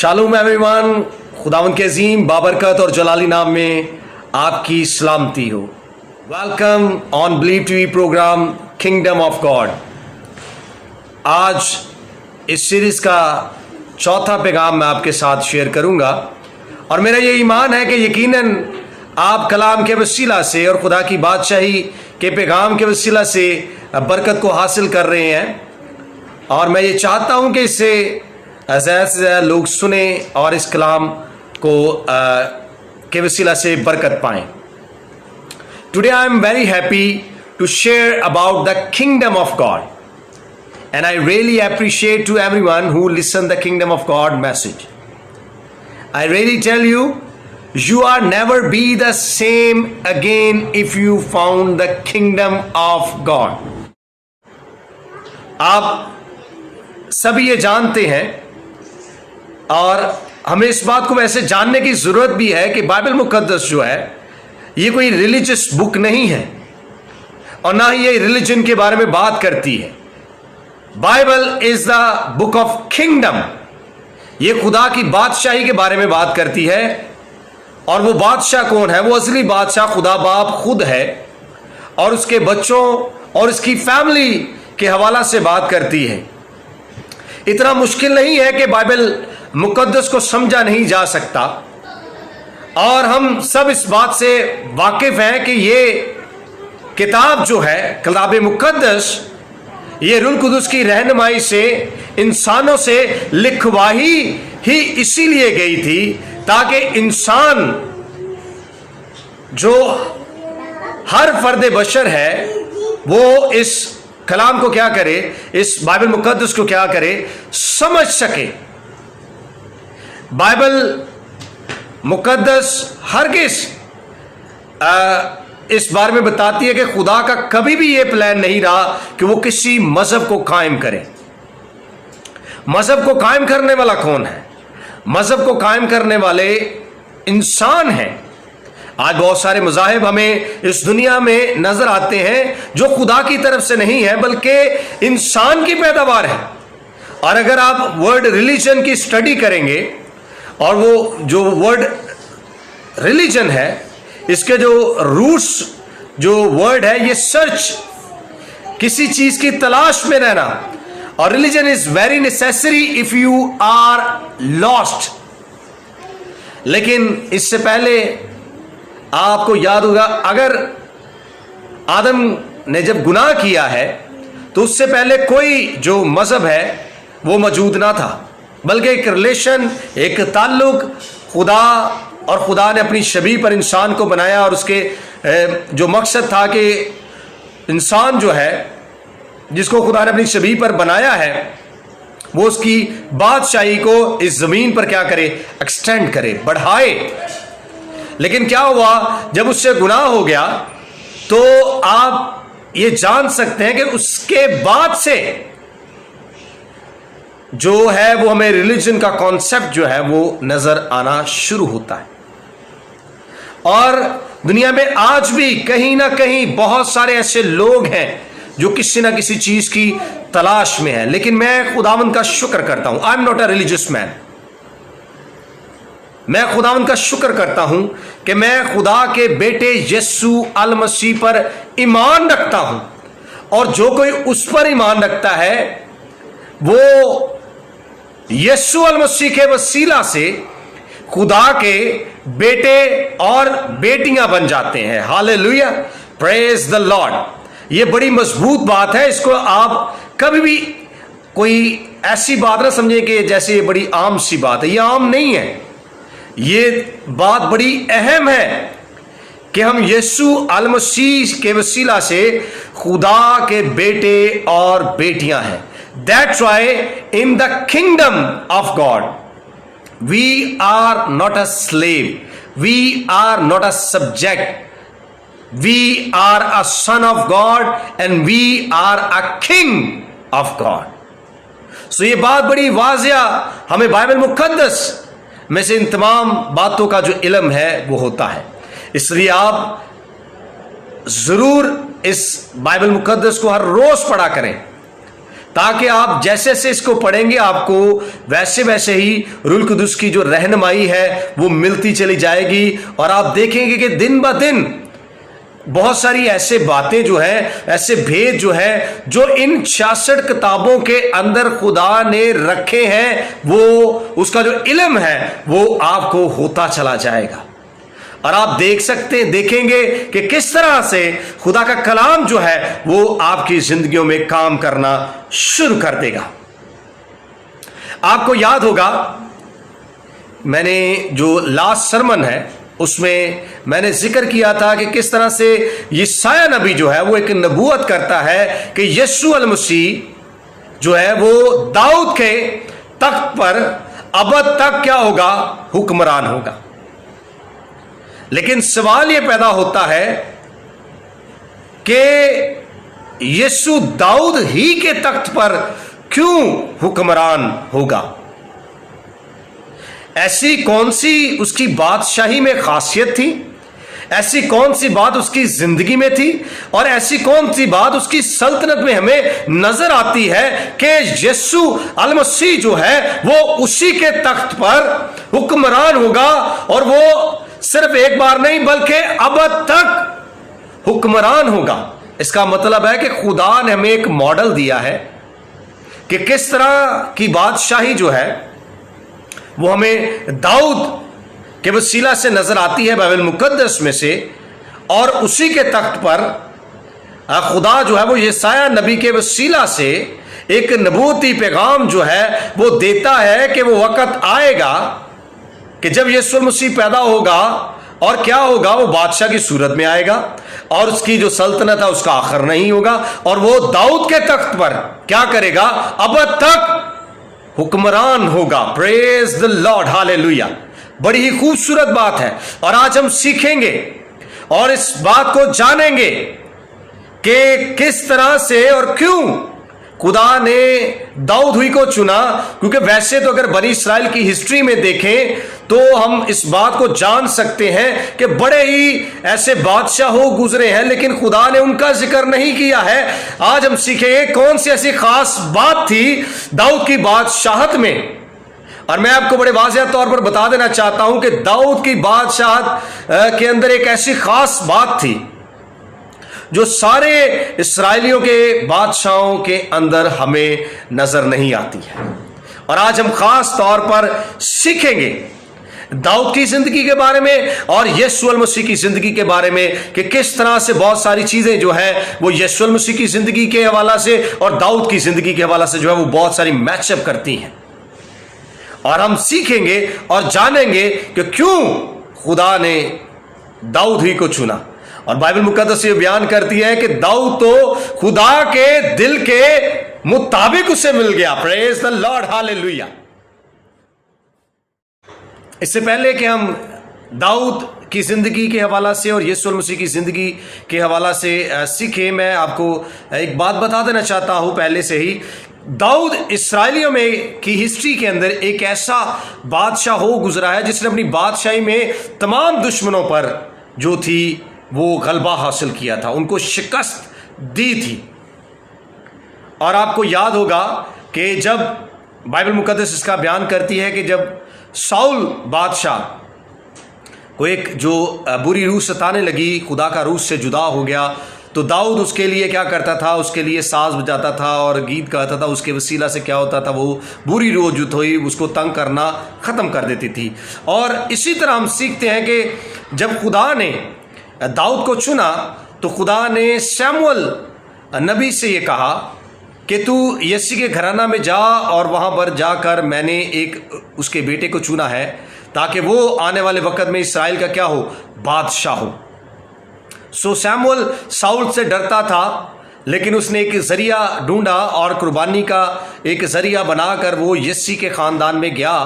शालूम everyone, खुदावंद के अजीम बाबरकत और जलाली नाम में आपकी सलामती हो। Welcome on Believe TV programme kingdom of God. आज इस सीरीज का चौथा पैगाम मैं आपके साथ शेयर करूंगा और मेरा ये ईमान है कि यकीनन आप कलाम के वसीला से और खुदा की बादशाही के पैगाम के वसीला से बरकत को हासिल कर रहे हैं और मैं ये चाहता हूं कि इससे ज़्यादा से ज़्यादा लोग सुने और इस कलाम को के वसीला से बरकत पाएं। Today I am very happy to share about the kingdom of God and I really appreciate to everyone who listen the kingdom of God message. I really tell you, you are never be the same again if you found the kingdom of God. आप सभी ये जानते हैं और हमें इस बात को वैसे जानने की जरूरत भी है कि बाइबल मुकद्दस जो है ये कोई रिलीजियस बुक नहीं है और ना ही ये रिलीजन के बारे में बात करती है। Bible is the book of kingdom. ये खुदा की बादशाही के बारे में बात करती है और वो बादशाह कौन है? वो असली बादशाह खुदा बाप खुद है और उसके बच्चों और उसकी फैमिली के हवाला से बात करती है। इतना मुश्किल नहीं है कि बाइबल मुकद्दस को समझा नहीं जा सकता और हम सब इस बात से वाकिफ हैं कि ये किताब जो है कलाम मुकद्दस ये रूह कुदुस की रहनुमाई से इंसानों से लिखवाई ही इसीलिए गई थी ताकि इंसान जो हर फर्द बशर है वो इस कलाम को क्या करे, इस बाइबल मुकद्दस को क्या करे, समझ सके। बाइबल मुकद्दस हरगिज़ इस बारे में बताती है कि खुदा का कभी भी यह प्लान नहीं रहा कि वो किसी मजहब को कायम करे। मजहब को कायम करने वाला कौन है? मजहब को कायम करने वाले इंसान हैं। आज बहुत सारे मज़ाहिब हमें इस दुनिया में नजर आते हैं जो खुदा की तरफ से नहीं है बल्कि इंसान की पैदावार है। और अगर आप वर्ड रिलीजन की स्टडी करेंगे और वो जो वर्ड रिलीजन है इसके जो रूट्स जो वर्ड है ये सर्च, किसी चीज की तलाश में रहना, और religion is very necessary if you are lost. लेकिन इससे पहले आपको याद होगा अगर आदम ने जब गुनाह किया है तो उससे पहले कोई जो मजहब है वो मौजूद ना था बल्कि एक रिलेशन, एक ताल्लुक खुदा और खुदा ने अपनी शबीह पर इंसान को बनाया और उसके जो मकसद था कि इंसान जो है जिसको खुदा ने अपनी शबीह पर बनाया है वो उसकी बादशाही को इस जमीन पर क्या करे, एक्सटेंड करे, बढ़ाए। लेकिन क्या हुआ जब उससे गुनाह हो गया तो आप ये जान सकते हैं कि उसके बाद से जो है वो हमें रिलीजन का कॉन्सेप्ट जो है वो नजर आना शुरू होता है। और दुनिया में आज भी कहीं ना कहीं बहुत सारे ऐसे लोग हैं जो किसी ना किसी चीज की तलाश में है। लेकिन मैं खुदावंद का शुक्र करता हूं, I am not a religious man. मैं खुदावंद का शुक्र करता हूं कि मैं खुदा के बेटे यीशु अल मसीह पर ईमान रखता हूं और जो कोई उस पर ईमान रखता है वो यीशु अल मसीह के वसीला से खुदा के बेटे और बेटियां बन जाते हैं। Hallelujah, praise the Lord. ये बड़ी मजबूत बात है। इसको आप कभी भी कोई ऐसी बात ना समझें कि जैसे ये बड़ी आम सी बात है। ये आम नहीं है, ये बात बड़ी अहम है कि हम यीशु अल मसीह के वसीला से खुदा के बेटे और बेटियां हैं। That's why in the kingdom of God we are not a slave, we are not a subject, we are a son of God and we are a king of God. So ये बात बड़ी वाज़िया हमें Bible मुकद्दस में से इन तमाम बातों का जो इल्म है वो होता है। इसलिए आप जरूर इस बाइबल मुकद्दस को हर रोज पढ़ा करें ताकि आप जैसे जैसे इसको पढ़ेंगे आपको वैसे वैसे ही रूह कुदुस की जो रहनुमाई है वो मिलती चली जाएगी, और आप देखेंगे कि दिन ब दिन बहुत सारी ऐसे बातें जो है, ऐसे भेद जो है, जो इन 66 किताबों के अंदर खुदा ने रखे हैं, वो उसका जो इल्म है वो आपको होता चला जाएगा। और आप देखेंगे कि किस तरह से खुदा का कलाम जो है वो आपकी जिंदगियों में काम करना शुरू कर देगा। आपको याद होगा, मैंने जो लास्ट सरमन है उसमें मैंने जिक्र किया था कि किस तरह से यशायाह नबी जो है वो एक नबूवत करता है कि यीशु अल मसीह जो है वो दाऊद के तख्त पर अब तक क्या होगा, हुक्मरान होगा। लेकिन सवाल यह पैदा होता है कि यीशु दाऊद ही के तख्त पर क्यों हुक्मरान होगा? ऐसी कौन सी उसकी बादशाही में खासियत थी? ऐसी कौन सी बात उसकी जिंदगी में थी? और ऐसी कौन सी बात उसकी सल्तनत में हमें नजर आती है कि यीशु अल मसीह जो है वो उसी के तख्त पर हुक्मरान होगा, और वो सिर्फ एक बार नहीं बल्कि अब तक हुक्मरान होगा। इसका मतलब है कि खुदा ने हमें एक मॉडल दिया है कि किस तरह की बादशाही जो है वो हमें दाऊद के वसीला से नजर आती है बाइबल मुकद्दस में से, और उसी के तख्त पर खुदा जो है वो यशायाह नबी के वसीला से एक नबूवती पैगाम जो है वो देता है कि वो वक्त आएगा कि जब यीशु मसीह पैदा होगा, और क्या होगा, वो बादशाह की सूरत में आएगा, और उसकी जो सल्तनत है उसका आखिर नहीं होगा, और वो दाऊद के तख्त पर क्या करेगा, अब तक हुक्मरान होगा। Praise the lord, hallelujah. बड़ी ही खूबसूरत बात है, और आज हम सीखेंगे और इस बात को जानेंगे कि किस तरह से और क्यों खुदा ने दाऊद ही को चुना। क्योंकि वैसे तो अगर बनी इस्राएल की हिस्ट्री में देखें तो हम इस बात को जान सकते हैं कि बड़े ही ऐसे बादशाह गुजरे हैं, लेकिन खुदा ने उनका जिक्र नहीं किया है। आज हम सीखेंगे कौन सी ऐसी खास बात थी दाऊद की बादशाहत में। और मैं आपको बड़े वाज़ेह तौर पर बता देना चाहता हूं कि दाऊद की बादशाहत के अंदर एक ऐसी खास बात थी जो सारे इस्राएलियों के बादशाहों के अंदर हमें नजर नहीं आती है। और आज हम खास तौर पर सीखेंगे दाऊद की जिंदगी के बारे में और यीशु अल मसीह की जिंदगी के बारे में कि किस तरह से बहुत सारी चीजें जो है वो यीशु अल मसीह की जिंदगी के हवाला से और दाऊद की जिंदगी के हवाला से जो है वो बहुत सारी मैचअप करती हैं। और हम सीखेंगे और जानेंगे कि क्यों खुदा ने दाऊद ही को चुना। और बाइबल मुकद्दस ये बयान करती है कि दाऊद तो खुदा के दिल के मुताबिक उसे मिल गया। Praise the lord, hallelujah. इससे पहले कि हम दाऊद की जिंदगी के हवाला से और यीशु मसीह की जिंदगी के हवाला से सीखे, मैं आपको एक बात बता देना चाहता हूं पहले से ही। दाऊद इस्राएलियों में की हिस्ट्री के अंदर एक ऐसा बादशाह हो गुजरा है जिसने अपनी बादशाही में तमाम दुश्मनों पर जो थी वो गलबा हासिल किया था, उनको शिकस्त दी थी। और आपको याद होगा कि जब बाइबल मुकद्दस इसका बयान करती है कि जब साउल बादशाह को एक जो बुरी रूह सताने लगी, खुदा का रूह से जुदा हो गया, तो दाऊद उसके लिए क्या करता था, उसके लिए साज बजाता था और गीत गाता था। उसके वसीला से क्या होता था, वो बुरी रूह जो थी उसको तंग करना ख़त्म कर देती थी। और इसी तरह हम सीखते हैं कि जब खुदा ने दाऊद को चुना तो खुदा ने शमूएल नबी से ये कहा कि तू यिशै के घराना में जा और वहाँ पर जाकर मैंने एक उसके बेटे को चुना है ताकि वो आने वाले वक्त में इस्राएल का क्या हो, बादशाह हो। सो शमूएल साउल से डरता था, लेकिन उसने एक जरिया ढूंढा और कुर्बानी का एक जरिया बनाकर वो यिशै के ख़ानदान में गया।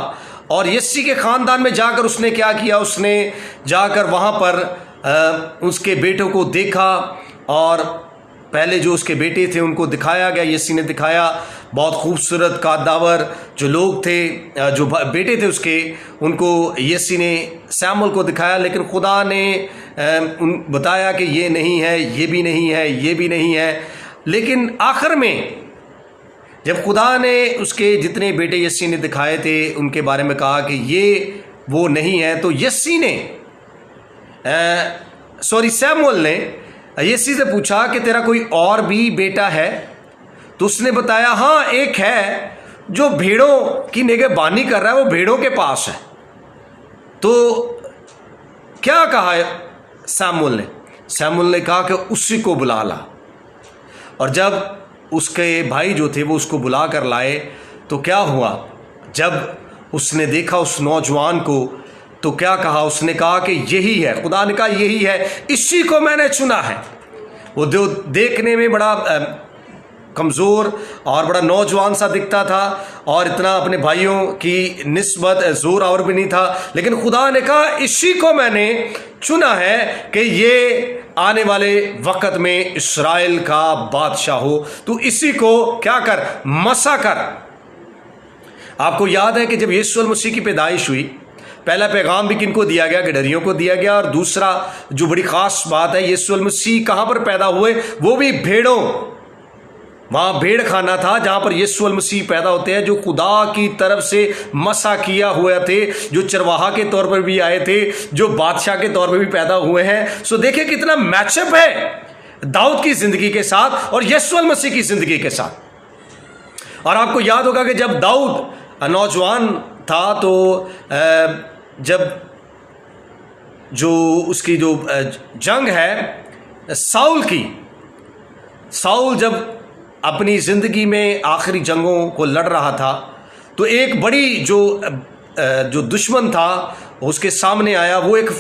और यिशै के ख़ानदान में जाकर उसने क्या किया, उसने जाकर वहाँ पर उसके बेटों को देखा और पहले जो उसके बेटे थे उनको दिखाया गया, यिशै ने दिखाया। बहुत खूबसूरत कादावर जो लोग थे, जो बेटे थे उसके, उनको यिशै ने शमूएल को दिखाया। लेकिन खुदा ने बताया कि ये नहीं है, ये भी नहीं है, ये भी नहीं है। लेकिन आखिर में जब खुदा ने उसके जितने बेटे यस्सी ने दिखाए थे उनके बारे में कहा कि ये वो नहीं है, तो यस्सी ने सैमुअल ने यस्सी से पूछा कि तेरा कोई और भी बेटा है? तो उसने बताया हाँ, एक है जो भेड़ों की निगहबानी कर रहा है, वो भेड़ों के पास है। तो क्या कहा सैमुअल ने कहा कि उसी को बुला ला। और जब उसके भाई जो थे वो उसको बुला कर लाए, तो क्या हुआ, जब उसने देखा उस नौजवान को तो क्या कहा, उसने कहा कि यही है, खुदा ने कहा यही है, इसी को मैंने चुना है। वो जो देखने में बड़ा कमज़ोर और बड़ा नौजवान सा दिखता था और इतना अपने भाइयों की निस्बत ज़ोर और भी नहीं था, लेकिन खुदा ने कहा इसी को मैंने चुना है कि ये आने वाले वक़्त में इस्राएल का बादशाह हो, तो इसी को क्या कर, मसा कर। आपको याद है कि जब यीशु मसीह की पैदाइश हुई, पहला पैगाम भी किनको दिया गया, गिडरियों को दिया गया। और दूसरा जो बड़ी ख़ास बात है, यीशु मसीह कहाँ पर पैदा हुए, वो भी भेड़ों, वहाँ भेड़ खाना था जहाँ पर यीशु मसीह पैदा होते हैं, जो खुदा की तरफ से मसा किया हुए थे, जो चरवाहा के तौर पर भी आए थे, जो बादशाह के तौर पर भी पैदा हुए हैं। सो देखिए कितना मैचअप है दाऊद की ज़िंदगी के साथ और यीशु मसीह की ज़िंदगी के साथ। और आपको याद होगा कि जब दाऊद नौजवान था तो जब जो उसकी जो जंग है साउल जब अपनी ज़िंदगी में आखिरी जंगों को लड़ रहा था, तो एक बड़ी जो दुश्मन था उसके सामने आया, वो एक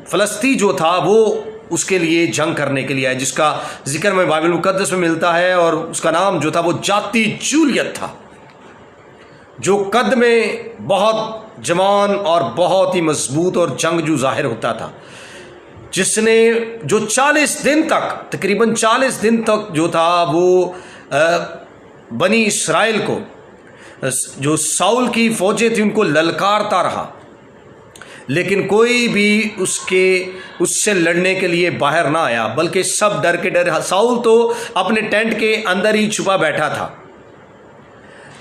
फ़लस्ती जो था वो उसके लिए जंग करने के लिए आया, जिसका जिक्र में बाइबल मुकद्दस में मिलता है। और उसका नाम जो था वो जाती जूलियत था, जो कद में बहुत जवान और बहुत ही मजबूत और जंगजू जाहिर होता था, जिसने जो 40 दिन तक, तकरीबन 40 दिन तक जो था वो बनी इस्राएल को, जो साउल की फौजें थी उनको ललकारता रहा, लेकिन कोई भी उससे लड़ने के लिए बाहर ना आया, बल्कि सब डर के डर। साउल तो अपने टेंट के अंदर ही छुपा बैठा था,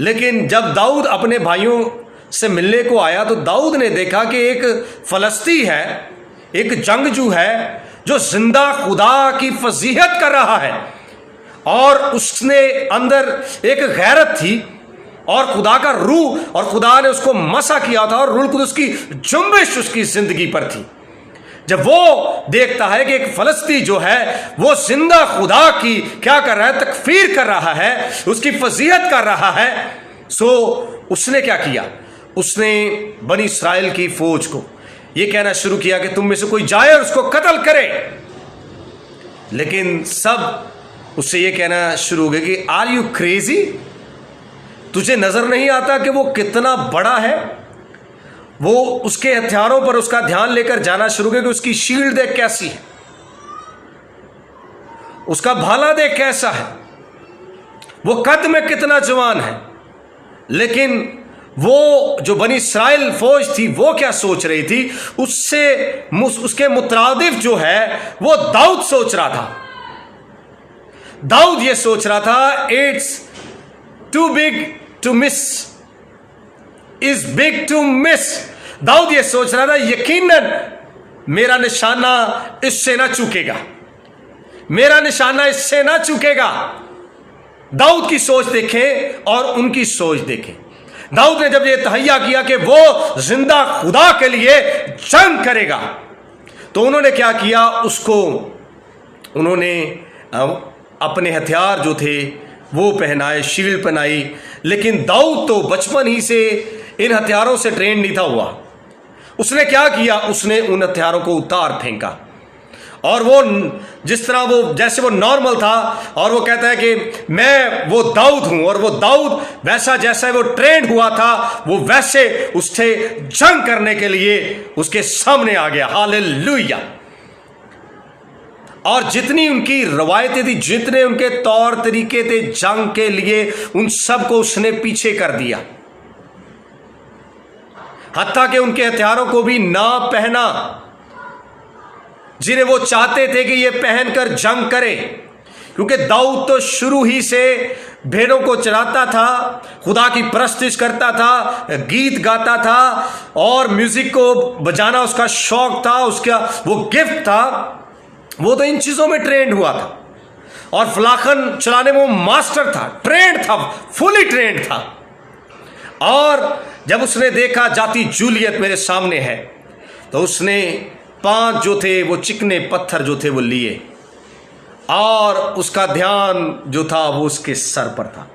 लेकिन जब दाऊद अपने भाइयों से मिलने को आया तो दाऊद ने देखा कि एक फलस्ती है, एक जंगजू है जो जिंदा खुदा की फजीहत कर रहा है, और उसने अंदर एक गैरत थी और खुदा का रूह, और खुदा ने उसको मसा किया था और रूह कुदस की जुम्बिश उसकी जिंदगी पर थी। जब वो देखता है कि एक फलस्ती जो है वो जिंदा खुदा की क्या कर रहा है, तकफीर कर रहा है, उसकी फजीहत कर रहा है, सो उसने क्या किया, उसने बनी इस्राएल की फौज को ये कहना शुरू किया कि तुम में से कोई जाए और उसको कत्ल करे। लेकिन सब उससे ये कहना शुरू हो गए कि आर यू क्रेजी, तुझे नजर नहीं आता कि वो कितना बड़ा है। वो उसके हथियारों पर उसका ध्यान लेकर जाना शुरू किया कि उसकी शील्ड देख कैसी है, उसका भाला देख कैसा है, वो कद में कितना जवान है। लेकिन वो जो बनी इस्राएल फौज थी वो क्या सोच रही थी, उसके मुतरादिफ जो है वो दाऊद सोच रहा था। दाऊद ये सोच रहा था it's too big to miss, is big to miss. Dawood ये सोच रहा था यकीनन मेरा निशाना इससे ना चूकेगा, मेरा निशाना इससे ना चूकेगा। दाऊद की सोच देखें और उनकी सोच देखें। दाऊद ने जब ये तहैया किया कि वो जिंदा खुदा के लिए जंग करेगा, तो उन्होंने क्या किया, उन्होंने अपने हथियार जो थे वो पहनाए, शील्ड पहनाई। लेकिन दाऊद तो बचपन ही से इन हथियारों से ट्रेन नहीं था हुआ। उसने क्या किया, उसने उन हथियारों को उतार फेंका, और वो जिस तरह वो जैसे वो नॉर्मल था, और वो कहता है कि मैं वो दाऊद हूं, और वो दाऊद वैसा जैसा वो ट्रेंड हुआ था वो वैसे उससे जंग करने के लिए उसके सामने आ गया। हालेलुया। और जितनी उनकी रवायतें थी, जितने उनके तौर तरीके थे जंग के लिए, उन सब को उसने पीछे कर दिया, हत्ता कि उनके हथियारों को भी ना पहना जिन्हें वो चाहते थे कि ये पहनकर जंग करे। क्योंकि दाऊद तो शुरू ही से भेड़ों को चराता था, खुदा की परस्तिश करता था, गीत गाता था और म्यूजिक को बजाना उसका शौक था, उसका वो गिफ्ट था। वो तो इन चीजों में ट्रेंड हुआ था और फलाखन चलाने में वो मास्टर था, ट्रेंड था, फुली ट्रेंड था। और जब उसने देखा जाति जूलियत मेरे सामने है, तो उसने 5 जो थे वो चिकने पत्थर जो थे वो लिए और उसका ध्यान जो था वो उसके सर पर था।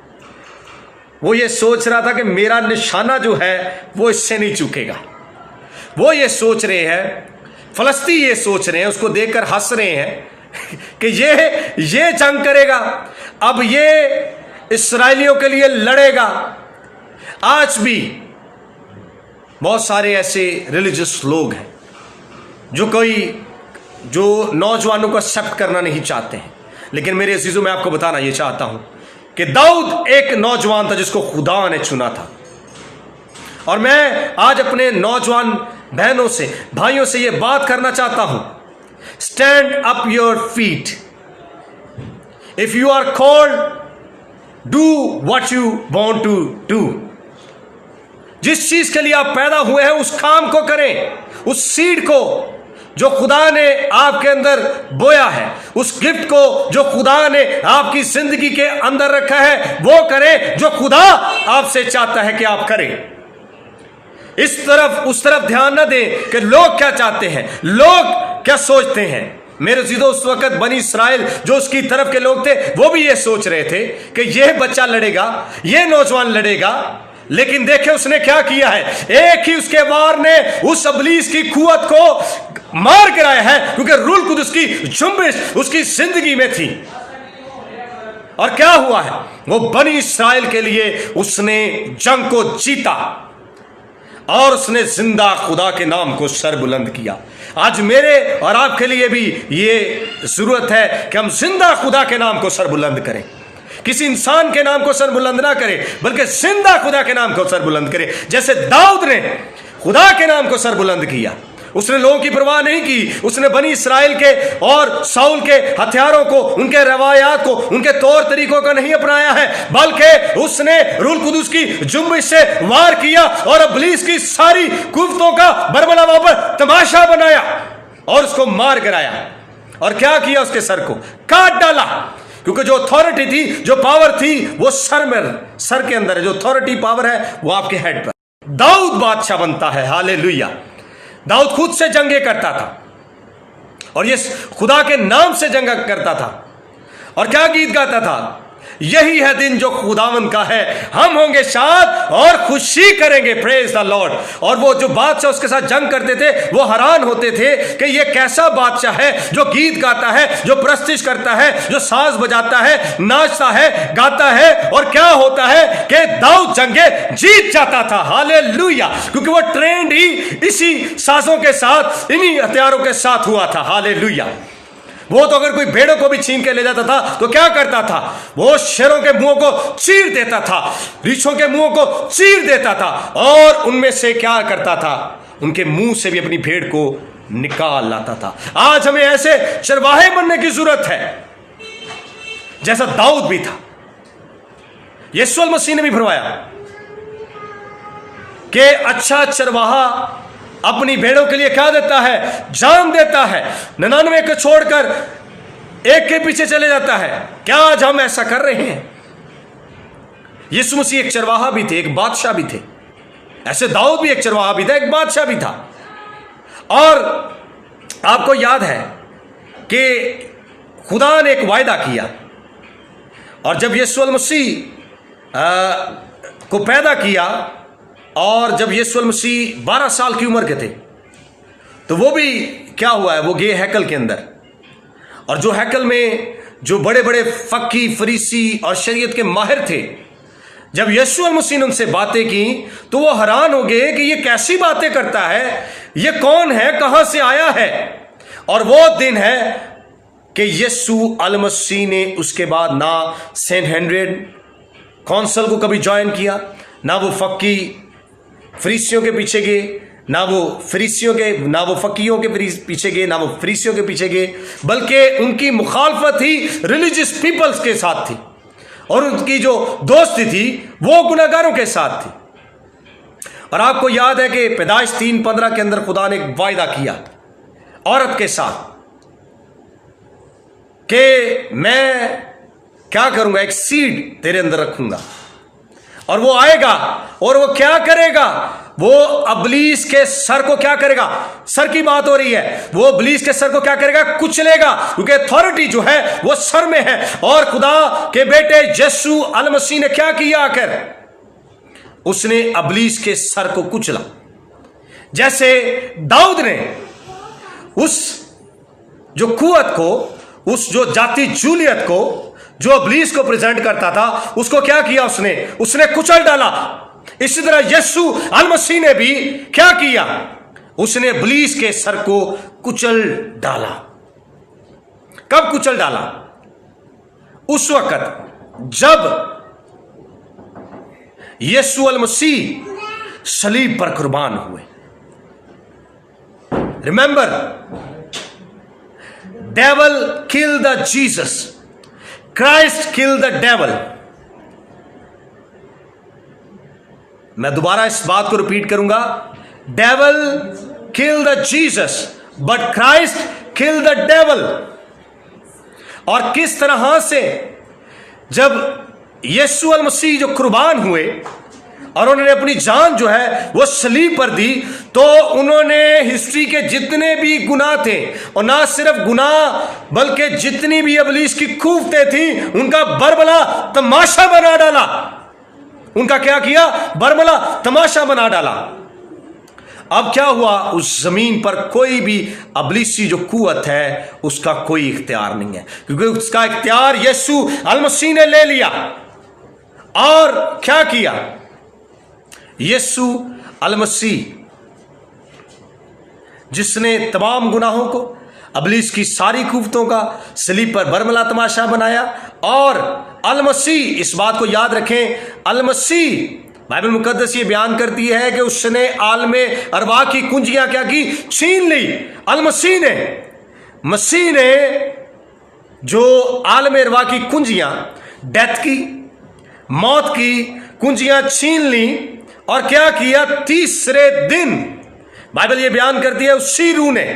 वो ये सोच रहा था कि मेरा निशाना जो है वो इससे नहीं चूकेगा। वो ये सोच रहे हैं, फलस्ती ये सोच रहे हैं, उसको देखकर हंस रहे हैं कि ये जंग करेगा, अब ये इस्राएलियों के लिए लड़ेगा। आज भी बहुत सारे ऐसे रिलीजियस लोग हैं जो नौजवानों को एक्सेप्ट करना नहीं चाहते हैं। लेकिन मेरे अजीजों, मैं आपको बताना ये चाहता हूं कि दाऊद एक नौजवान था जिसको खुदा ने चुना था। और मैं आज अपने नौजवान बहनों से, भाइयों से ये बात करना चाहता हूं, stand up your feet. If you are called, do what you want to do. जिस चीज के लिए आप पैदा हुए हैं उस काम को करें, उस सीड को जो खुदा ने आपके अंदर बोया है, उस गिफ्ट को जो खुदा ने आपकी जिंदगी के अंदर रखा है वो करें जो खुदा आपसे चाहता है कि आप करें। इस तरफ उस तरफ ध्यान न दें कि लोग क्या चाहते हैं, लोग क्या सोचते हैं। मेरे जीदो, उस वक्त बनी इस्राएल जो उसकी तरफ के लोग थे वो भी ये सोच रहे थे कि ये बच्चा लड़ेगा, ये नौजवान लड़ेगा। लेकिन देखे उसने क्या किया है, एक ही उसके वार ने उस इब्लीस की कुव्वत को मार गिराया है, क्योंकि रूह कुदस की जुम्बिश उसकी जिंदगी में थी। और क्या हुआ है, वो बनी इस्राएल के लिए उसने जंग को जीता और उसने जिंदा खुदा के नाम को सर बुलंद किया। आज मेरे और आपके लिए भी ये जरूरत है कि हम जिंदा खुदा के नाम को सर बुलंद करें। किसी इंसान के नाम को सर बुलंद ना करें, बल्कि जिंदा खुदा के नाम को सर बुलंद करें। जैसे दाऊद ने खुदा के नाम को सर बुलंद किया, उसने लोगों की परवाह नहीं की। उसने बनी इस्राएल के और साउल के हथियारों को, उनके रवायात को, उनके तौर तरीकों को नहीं अपनाया है, बल्कि उसने रूह कुदस की जुम्बिश से वार किया और इब्लीस की सारी कुव्वतों का बरबला वहां पर तमाशा बनाया और उसको मार गिराया। और क्या किया, उसके सर को काट डाला, क्योंकि जो अथॉरिटी थी, जो पावर थी, वो सर के अंदर है। जो अथॉरिटी पावर है वो आपके हेड पर। दाऊद बादशाह बनता है, हालेलुया। दाऊद खुद से जंगे करता था और ये खुदा के नाम से जंग करता था। और क्या गीत गाता था, यही है दिन जो खुदावन का है, हम होंगे शाद और खुशी करेंगे, प्रेज द लॉर्ड। और वो जो बादशाह उसके साथ जंग करते थे वो हैरान होते थे कि ये कैसा बादशाह है जो गीत गाता है, जो प्रस्तिश करता है, जो साज बजाता है, नाचता है, गाता है। और क्या होता है कि दाऊद जंगे जीत जाता था, हालेलुया, क्योंकि वो ट्रेंड ही इसी साजों के साथ, इन्हीं हथियारों के साथ हुआ था, हालेलुया। वो तो अगर कोई भेड़ों को भी छीन के ले जाता था तो क्या करता था, वो शेरों के मुंहों को चीर देता था, रीछों के मुंहों को चीर देता था और उनमें से क्या करता था, उनके मुंह से भी अपनी भेड़ को निकाल लाता था। आज हमें ऐसे चरवाहे बनने की जरूरत है जैसा दाऊद भी था। यीशु मसीह ने भी फरमाया कि अच्छा चरवाहा अपनी भेड़ों के लिए क्या देता है, जान देता है, 99 को छोड़कर एक के पीछे चले जाता है। क्या आज हम ऐसा कर रहे हैं? यीशु मसीह एक चरवाहा भी थे, एक बादशाह भी थे। ऐसे दाऊद भी एक चरवाहा भी था, एक बादशाह भी था। और आपको याद है कि खुदा ने एक वायदा किया, और जब यीशु मसीह को पैदा किया और जब यीशु मसीह 12 साल की उम्र के थे, तो वो भी क्या हुआ है, वो गए हैकल के अंदर। और जो हैकल में जो बड़े बड़े फक्की, फरीसी और शरीयत के माहिर थे, जब यीशु मसीह ने उनसे बातें की तो वो हैरान हो गए कि ये कैसी बातें करता है, ये कौन है, कहां से आया है। और वो दिन है कि यीशु मसीह ने उसके बाद ना सेंट हेनरियड काउंसिल को कभी ज्वाइन किया, ना वो फक्की फरीसियों के पीछे गए, ना वो फरीसियों के, ना वो फकीयों के पीछे गए, ना वो फरीसियों के पीछे गए, बल्कि उनकी मुखालफत ही रिलीजियस पीपल्स के साथ थी और उनकी जो दोस्ती थी वो गुनाहगारों के साथ थी। और आपको याद है कि पैदाइश 3:15 के अंदर खुदा ने एक वायदा किया औरत के साथ कि मैं क्या करूंगा, एक सीड तेरे अंदर रखूंगा और वो आएगा और वो क्या करेगा, वो अबलीस के सर को क्या करेगा, सर की बात हो रही है, वो अबलीस के सर को क्या करेगा, कुचलेगा, क्योंकि अथॉरिटी जो है वो सर में है। और खुदा के बेटे यीशु अल मसीह ने क्या किया, आकर उसने अबलीस के सर को कुचला। जैसे दाऊद ने उस जो कुव्वत को, उस जो जाति जूलियत को, जो अबलीस को प्रेजेंट करता था, उसको क्या किया, उसने कुचल डाला। इसी तरह यीशु अल मसीह ने भी क्या किया, उसने अबलीस के सर को कुचल डाला। कब कुचल डाला? उस वक्त जब यीशु अल मसीह सलीब पर कुर्बान हुए। Remember, devil kill the Jesus, Christ kill the devil. मैं दोबारा इस बात को रिपीट करूंगा, devil kill the Jesus but Christ kill the devil. और किस तरह से जब यीशु अल मसीह जो कुर्बान हुए और उन्होंने अपनी जान जो है वो सलीब पर दी, तो उन्होंने हिस्ट्री के जितने भी गुनाह थे, और ना सिर्फ गुनाह बल्कि जितनी भी इब्लीस की खूबतें थी, उनका बरबला तमाशा बना डाला। उनका क्या किया? बरबला तमाशा बना डाला। अब क्या हुआ, उस जमीन पर कोई भी अबलीसी जो कुव्वत है उसका कोई इख्तियार नहीं है, क्योंकि उसका इख्तियार यीशु अल मसीह ने ले लिया। और क्या किया? यीशु अल मसीह जिसने तमाम गुनाहों को, अबलीस की सारी कुव्वतों का सलीब पर बरमला तमाशा बनाया। और अल मसीह, इस बात को याद रखें, अल मसीह, बाइबल मुकद्दस ये बयान करती है कि उसने आलमे अरवा की कुंजियां क्या की? छीन ली। अल मसीह ने जो आलमे अरवा की कुंजियां, डेथ की, मौत की कुंजियां छीन ली, और क्या किया? तीसरे दिन बाइबल ये बयान करती है उसी रूह ने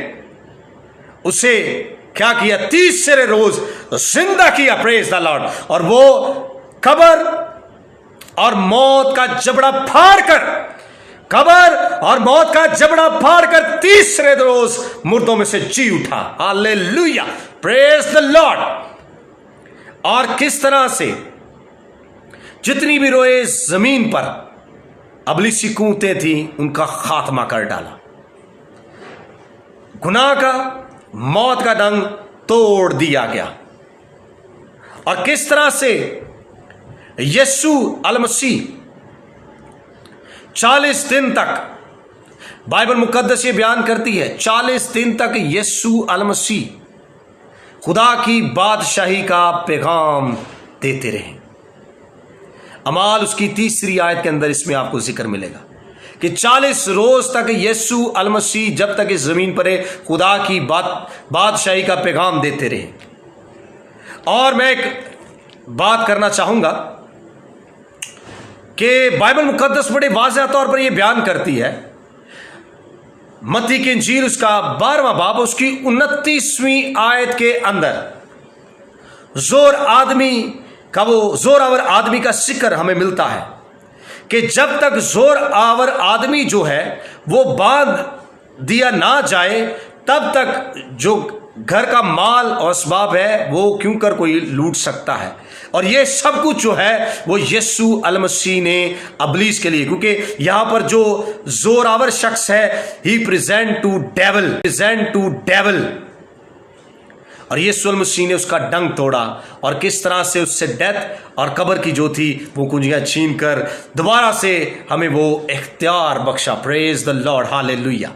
उसे क्या किया? तीसरे रोज जिंदा किया। Praise the Lord. और वो कब्र और मौत का जबड़ा फाड़कर, कब्र और मौत का जबड़ा फाड़कर तीसरे रोज मुर्दों में से जी उठा। Hallelujah, praise the Lord. और किस तरह से जितनी भी रोए जमीन पर अबलीसी कुव्वतें थी उनका खात्मा कर डाला। गुनाह का, मौत का डंग तोड़ दिया गया। और किस तरह से यीशु अल मसीह 40 दिन तक, बाइबल मुकद्दस ये बयान करती है 40 दिन तक यीशु अल मसीह खुदा की बादशाही का पैगाम देते रहे। अमाल उसकी 3री आयत के अंदर इसमें आपको जिक्र मिलेगा कि 40 रोज तक यीशु अल मसीह जब तक इस जमीन पर है खुदा की बादशाही का पैगाम देते रहे। और मैं एक बात करना चाहूंगा कि बाइबल मुकद्दस बड़े वाज़ेह तौर पर यह बयान करती है, मत्ती की इंजील उसका 12वां बाब उसकी 29वीं आयत के अंदर जोर आवर आदमी का जिक्र हमें मिलता है कि जब तक जोर आवर आदमी जो है वो बांध दिया ना जाए तब तक जो घर का माल और असबाब है वो क्यों कर कोई लूट सकता है। और ये सब कुछ जो है वो यीशु अल मसीह ने अबलीस के लिए, क्योंकि यहां पर जो जोरावर शख्स है ही प्रेजेंट टू डेविल, और यीशु अल मसीह ने उसका डंग तोड़ा और किस तरह से उससे डेथ और कब्र की जो थी वो कुंजियां छीन कर दोबारा से हमें वो इख्तियार बख्शा। Praise the lord, hallelujah.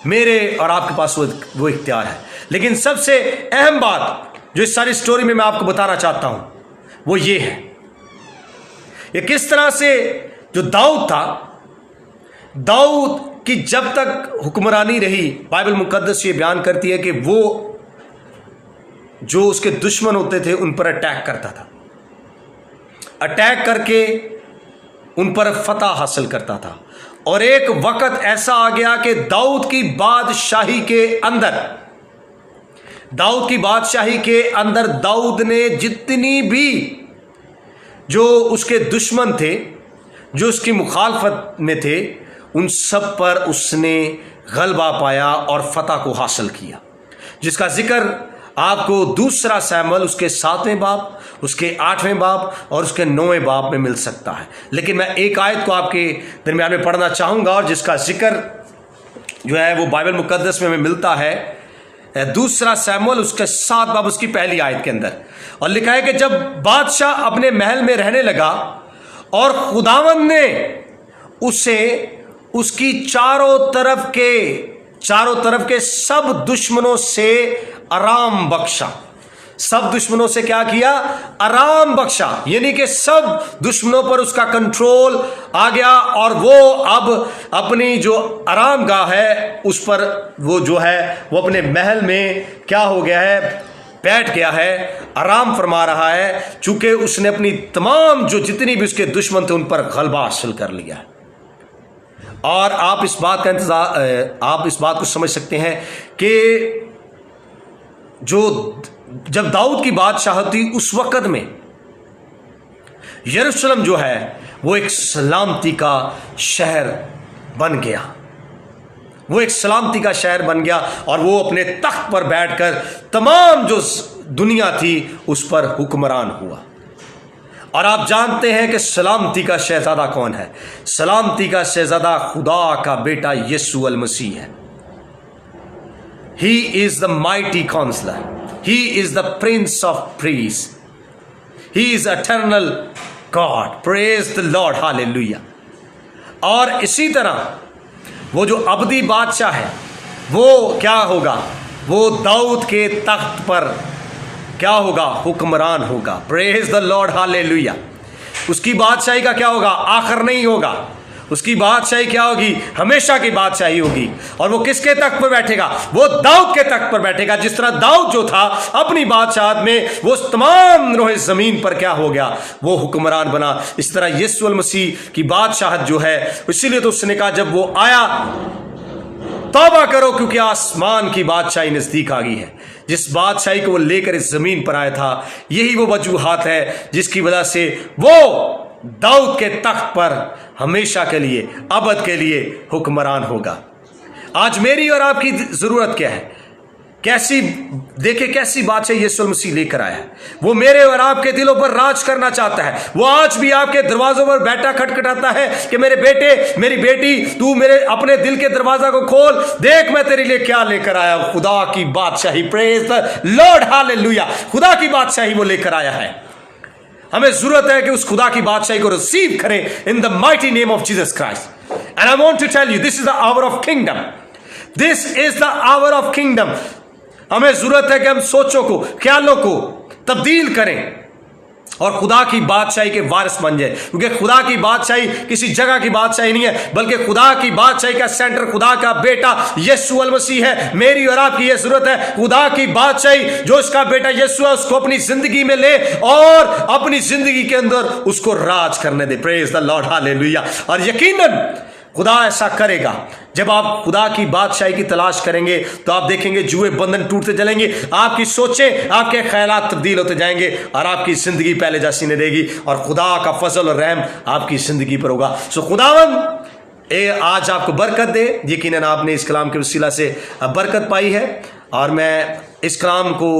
मेरे और आपके पास वो इख्तियार है। लेकिन सबसे अहम बात जो इस सारी स्टोरी में मैं आपको बताना चाहता हूं वो ये है, ये किस तरह से जो दाऊद था, दाऊद कि जब तक हुक्मरानी रही, बाइबल मुकद्दस ये बयान करती है कि वो जो उसके दुश्मन होते थे उन पर अटैक करता था, अटैक करके उन पर फतह हासिल करता था। और एक वक्त ऐसा आ गया कि दाऊद की बादशाही के अंदर दाऊद ने जितनी भी जो उसके दुश्मन थे, जो उसकी मुखालफत में थे, उन सब पर उसने गलबा पाया और फतह को हासिल किया, जिसका जिक्र आपको दूसरा सैमुएल उसके 7वें बाब, उसके 8वें बाब और उसके 9वें बाब में मिल सकता है। लेकिन मैं एक आयत को आपके दरमियान में पढ़ना चाहूँगा और जिसका जिक्र जो है वो बाइबल मुकद्दस में मिलता है दूसरा सैमुएल उसके 7 बाब उसकी पहली आयत के अंदर। और लिखा है कि जब बादशाह अपने महल में रहने लगा और खुदावंद ने उसे उसकी चारों तरफ के सब दुश्मनों से आराम बख्शा। सब दुश्मनों से क्या किया? आराम बख्शा, यानी कि सब दुश्मनों पर उसका कंट्रोल आ गया और वो अब अपनी जो आराम गाह है उस पर वो जो है वो अपने महल में क्या हो गया है, बैठ गया है, आराम फरमा रहा है, चूंकि उसने अपनी तमाम जो जितनी भी उसके दुश्मन थे उन पर गलबा हासिल कर लिया है। और आप इस बात को समझ सकते हैं कि जब दाऊद की बादशाह थी उस वक़्त में यरूशलेम जो है वो एक सलामती का शहर बन गया, वो एक सलामती का शहर बन गया और वो अपने तख्त पर बैठकर तमाम जो दुनिया थी उस पर हुक्मरान हुआ। और आप जानते हैं कि सलामती का शहजादा कौन है? सलामती का शहजादा खुदा का बेटा यीशु अल मसीह है। He is the mighty counselor. He is the prince of peace. He is eternal God. Praise the Lord. Hallelujah. और इसी तरह वो जो अबदी बादशाह है वो क्या होगा? वो दाऊद के तख्त पर क्या होगा? हुक्मरान होगा। Praise the Lord. Hallelujah. उसकी बादशाही का क्या होगा? आखिर नहीं होगा। उसकी बादशाही क्या होगी? हमेशा की बादशाही होगी। और वो किसके तख्त पर बैठेगा? वो दाऊद के तख्त पर बैठेगा। जिस तरह दाऊद जो था अपनी बादशाहत में वो तमाम रोहे जमीन पर क्या हो गया? वो हुक्मरान बना। इस तरह यीशु अल मसीह की बादशाहत जो है, इसीलिए तो उसने कहा जब वो आया तौबा करो क्योंकि आसमान की बादशाही नजदीक आ गई है। जिस बादशाही को वो लेकर इस जमीन पर आया था, यही वो वजूहात है जिसकी वजह से वो दाऊद के तख्त पर हमेशा के लिए, अबद के लिए हुक्मरान होगा। आज मेरी और आपकी जरूरत क्या है? कैसी बादशाही यीशु मसीह लेकर आया है। वो मेरे और आपके दिलों पर राज करना चाहता है। वो आज भी आपके दरवाजों पर बैठा खटखटाता है कि मेरे बेटे, मेरी बेटी, तू मेरे अपने दिल के दरवाजा को खोल, देख मैं तेरे लिए क्या लेकर आया हूं। खुदा की बादशाही। Praise the lord. हालेलुया। खुदा की बादशाही वो लेकर आया है। हमें जरूरत है कि उस खुदा की बादशाही को रिसीव करें in the mighty name of Jesus Christ. And I want to tell you this is the hour of kingdom. This is the hour of kingdom. हमें जरूरत है कि हम सोचों को, ख्यालों को तब्दील करें और खुदा की बादशाही के वारिस बन जाए। क्योंकि खुदा की बादशाही किसी जगह की बादशाही नहीं है, बल्कि खुदा की बादशाही का सेंटर खुदा का बेटा यीशु अल मसीह है। मेरी और आपकी ये जरूरत है खुदा की बादशाही जो इसका बेटा यीशु है उसको अपनी जिंदगी में ले और अपनी जिंदगी के अंदर उसको राज करने दे। Praise the lord. हालेलुया। और यकीनन खुदा ऐसा करेगा। जब आप खुदा की बादशाही की तलाश करेंगे तो आप देखेंगे जुए बंधन टूटते चलेंगे, आपकी सोचें, आपके ख्यालात तब्दील होते जाएंगे और आपकी जिंदगी पहले जैसी नहीं रहेगी और खुदा का फजल और रहम आपकी जिंदगी पर होगा। सो खुदावंद आज आपको बरकत दे। यकीनन आपने इस कलाम के वसीला से बरकत पाई है और मैं इस कलाम को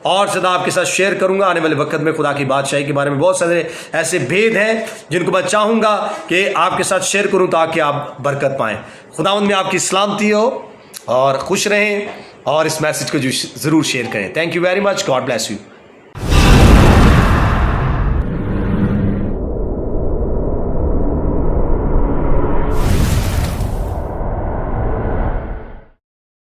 और ज़्यादा आपके साथ शेयर करूंगा आने वाले वक्त में। खुदा की बादशाही के बारे में बहुत सारे ऐसे भेद हैं जिनको मैं चाहूँगा कि आपके साथ शेयर करूं ताकि आप बरकत पाएं। खुदावंद में आपकी सलामती हो और खुश रहें और इस मैसेज को ज़रूर शेयर करें। Thank you very much. God bless you.